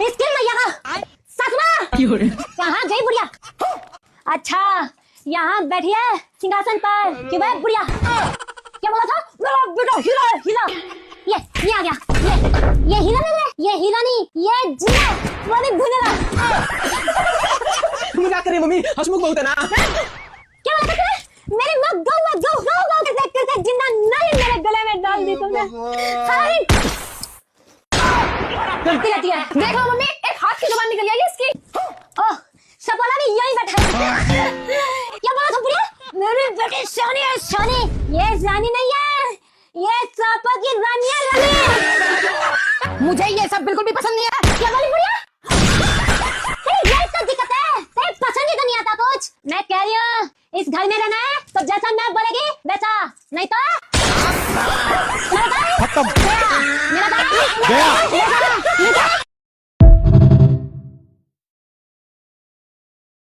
इसके मैया का ससुरा कहाँ गई बुढ़िया? अच्छा यहाँ बैठी है सिंहासन पर कि वह बुढ़िया क्या बोला था? मेरा बेटा हीरा है, हीरा। ये आ गया। ये हीरा नहीं है, ये हीरा नहीं, ये जीरा वाली भुनेगा। मजाक कर रही मम्मी, हंसमुख बहुत है ना। क्या बोला था? मेरी माँ गौ करते जिंदा नहीं मेरे गले में डाल दी तुमने। सारी गलती रहती है। देखो मम्मी, एक हाथ की जुबान निकल आई इसकी। ओह सपना भी यही बैठा है। क्या बोला था बुढ़िया? मेरी बेटी शानी है, शानी। ये रानी नहीं है, ये चापा की रानी है, रानी। मुझे ये सब बिल्कुल भी पसंद नहीं है।